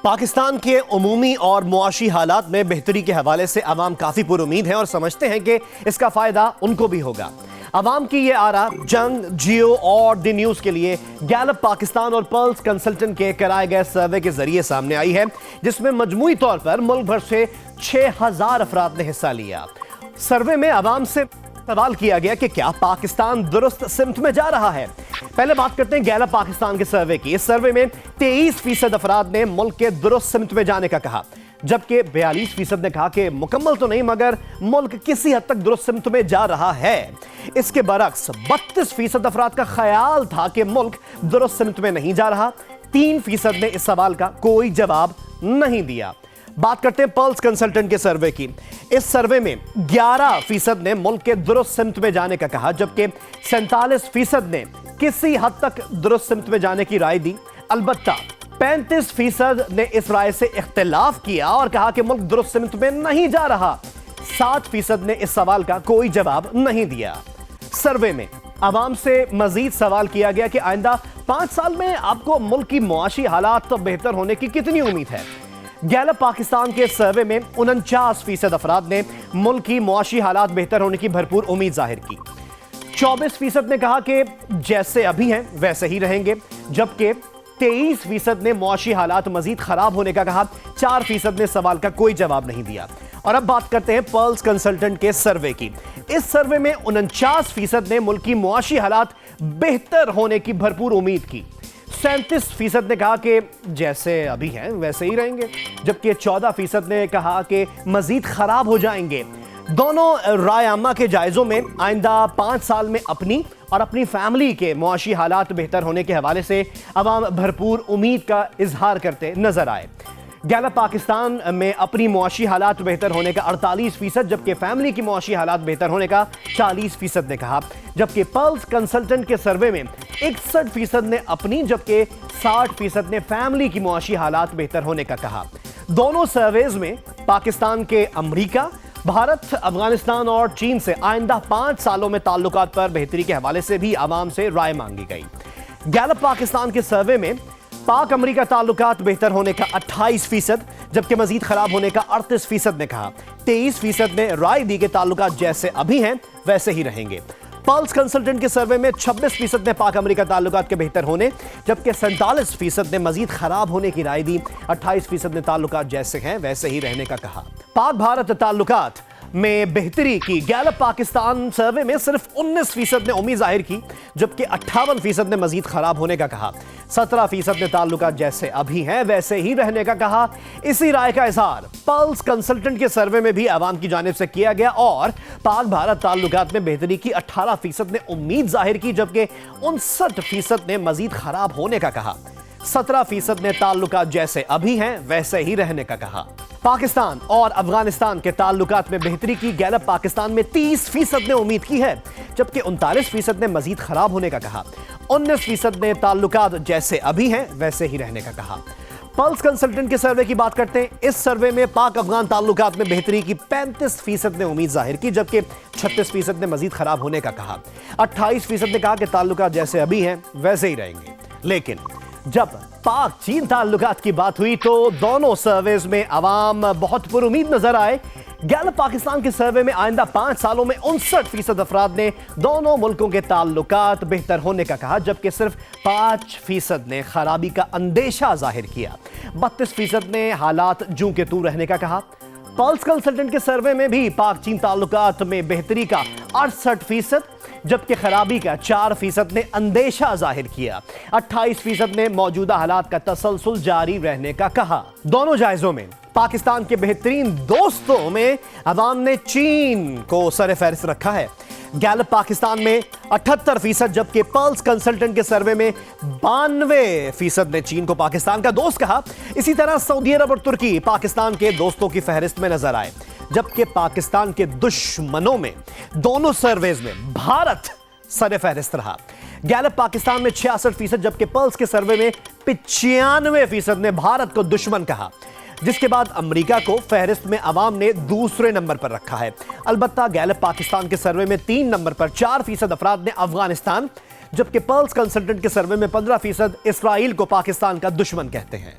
पाकिस्तान के उमूमी और मुआशी हालात में बेहतरी के हवाले से अवाम काफ़ी पुरुमीद हैं और समझते हैं कि इसका फ़ायदा उनको भी होगा। अवाम की ये आरा जंग, जियो और द न्यूज़ के लिए गैलप पाकिस्तान और पल्स कंसल्टेंट के कराए गए सर्वे के जरिए सामने आई है, जिसमें मजमूई तौर पर मुल्क भर से 6000 अफराद ने हिस्सा लिया। सर्वे में अवाम से सवाल किया गया कि क्या पाकिस्तान दुरुस्त सिमत में जा रहा है। पहले बात करते हैं गैलप पाकिस्तान के सर्वे की। इस सर्वे में 23% अफराद ने मुल्क के दुरुस्त सिमत में जाने का कहा, जबकि 42% ने कहा कि मुकम्मल तो नहीं मगर मुल्क किसी हद तक दुरुस्त सिमत में जा रहा है। इसके बरक्स 32% अफराद का ख्याल था कि मुल्क दुरुस्त सिमत में नहीं जा रहा। 3% ने इस सवाल का कोई जवाब नहीं दिया। बात करते हैं पल्स कंसल्टेंट के सर्वे की। इस सर्वे में 11% ने मुल्क के दुरुस्त सिमत में जाने का कहा, जबकि 47% ने किसी हद तक दुरुस्त सिमत में जाने की राय दी। अलबत्ता 35% ने इस राय से इख्तिलाफ किया और कहा कि मुल्क दुरुस्त सिमत में नहीं जा रहा। 7% ने इस सवाल का कोई जवाब नहीं दिया। सर्वे में अवाम से मजीद सवाल किया गया कि आइंदा 5 साल में आपको मुल्क की मुआशी हालात बेहतर होने की कितनी उम्मीद है। गैलप पाकिस्तान के सर्वे में 49% अफराद ने मुल्क की मुआशी हालात बेहतर होने की भरपूर उम्मीद जाहिर की। 24% ने कहा कि जैसे अभी हैं वैसे ही रहेंगे, जबकि 23% ने मुआशी हालात मजीद खराब होने का कहा। 4% ने सवाल का कोई जवाब नहीं दिया। और अब बात करते हैं पल्स कंसल्टेंट के सर्वे की। इस सर्वे में 49% ने मुल्क की मुआशी हालात बेहतर होने की भरपूर उम्मीद की। 37% ने कहा कि जैसे अभी हैं वैसे ही रहेंगे, जबकि 14% ने कहा कि मजीद खराब हो जाएंगे। दोनों राय आमा के जायजों में आइंदा 5 साल में अपनी और अपनी फैमिली के मुआशी हालात बेहतर होने के हवाले से अवाम भरपूर उम्मीद का इजहार करते नजर आए। गैलप पाकिस्तान में अपनी मुआशी हालात बेहतर होने का 48%, जबकि फैमिली की मुआशी हालात बेहतर होने का 40% ने कहा। जबकि पल्स कंसल्टेंट के सर्वे में 61% ने अपनी, जबकि 60% ने फैमिली की मुआशी हालात बेहतर होने का कहा। दोनों सर्वेज में पाकिस्तान के अमरीका, भारत, अफगानिस्तान और चीन से आइंदा 5 सालों में ताल्लुकात पर बेहतरी के हवाले से भी आवाम से राय मांगी गई। गैलप पाकिस्तान के सर्वे में पाक अमरीका ताल्लुकात बेहतर होने का 28%, जबकि मजीद खराब होने का 38% ने कहा। 23% ने राय दी कि ताल्लुकात जैसे अभी हैं वैसे ही रहेंगे। पल्स कंसल्टेंट के सर्वे में 26% ने पाक अमरीका ताल्लुकात के बेहतर होने, जबकि 47% ने मजीद खराब होने की राय दी। 28% ने ताल्लुकात जैसे हैं वैसे ही रहने का कहा। पाक भारत ताल्लुकात में बेहतरी की गैलप पाकिस्तान सर्वे में सिर्फ 19% ने उम्मीद जाहिर की, जबकि 58% ने मजीद खराब होने का कहा। 17% ने ताल्लुकात जैसे अभी हैं वैसे ही रहने का कहा। इसी राय का इजहार पल्स कंसल्टेंट के सर्वे में भी आवाम की जानिब से किया गया और पाक भारत ताल्लुकात में बेहतरी की 18% ने उम्मीद जाहिर की, जबकि 59% ने मजीद खराब होने का कहा। 17% ने ताल्लुकात जैसे अभी हैं वैसे ही रहने का कहा। पाकिस्तान और अफगानिस्तान के ताल्लुकात में बेहतरी की गैलप पाकिस्तान में 30% ने उम्मीद की है, जबकि 39% ने मजीद खराब होने का कहा। 19% ने ताल्लुकात जैसे अभी हैं वैसे ही रहने का कहा। पल्स कंसल्टेंट के सर्वे की बात करते हैं। इस सर्वे में पाक अफगान ताल्लुकात में बेहतरी की 35% ने उम्मीद जाहिर की, जबकि 36% ने मजीद खराब होने का कहा। 28% ने कहा कि ताल्लुकात जैसे अभी हैं वैसे ही रहेंगे। लेकिन जब पाक चीन ताल्लुकात की बात हुई तो दोनों सर्वेज में अवाम बहुत पुरुमीद नजर आए। गैलप पाकिस्तान के सर्वे में आइंदा 5 सालों में 59% अफराद ने दोनों मुल्कों के ताल्लुकात बेहतर होने का कहा, जबकि सिर्फ 5% ने खराबी का अंदेशा जाहिर किया। 32% ने हालात जूं के तू रहने का कहा। पल्स कंसल्टेंट के सर्वे में भी पाक चीन ताल्लुकात में बेहतरी का 68%, जबकि खराबी का 4% ने अंदेशा जाहिर किया। 28% ने मौजूदा हालात का तसलसल जारी रहने का कहा। दोनों जायजों में पाकिस्तान के बेहतरीन दोस्तों में अवाम ने चीन को सरफहरिस्त रखा है। गैलप पाकिस्तान में 78%, जबकि पल्स कंसल्टेंट के सर्वे में 92% ने चीन को पाकिस्तान का दोस्त कहा। इसी तरह सऊदी अरब और तुर्की पाकिस्तान के दोस्तों की फहरिस्त में नजर आए, जबकि पाकिस्तान के दुश्मनों में दोनों सर्वेज में भारत सरफहरिस्त रहा। गैलप पाकिस्तान में 66%, जबकि पल्स के सर्वे में 95% ने भारत को दुश्मन कहा, जिसके बाद अमेरिका को फहरिस्त में अवाम ने दूसरे नंबर पर रखा है। अलबत्ता गैलप पाकिस्तान के सर्वे में 3 नंबर पर 4% अफराद ने अफगानिस्तान, जबकि पल्स कंसल्टेंट के सर्वे में 15% इसराइल को पाकिस्तान का दुश्मन कहते हैं।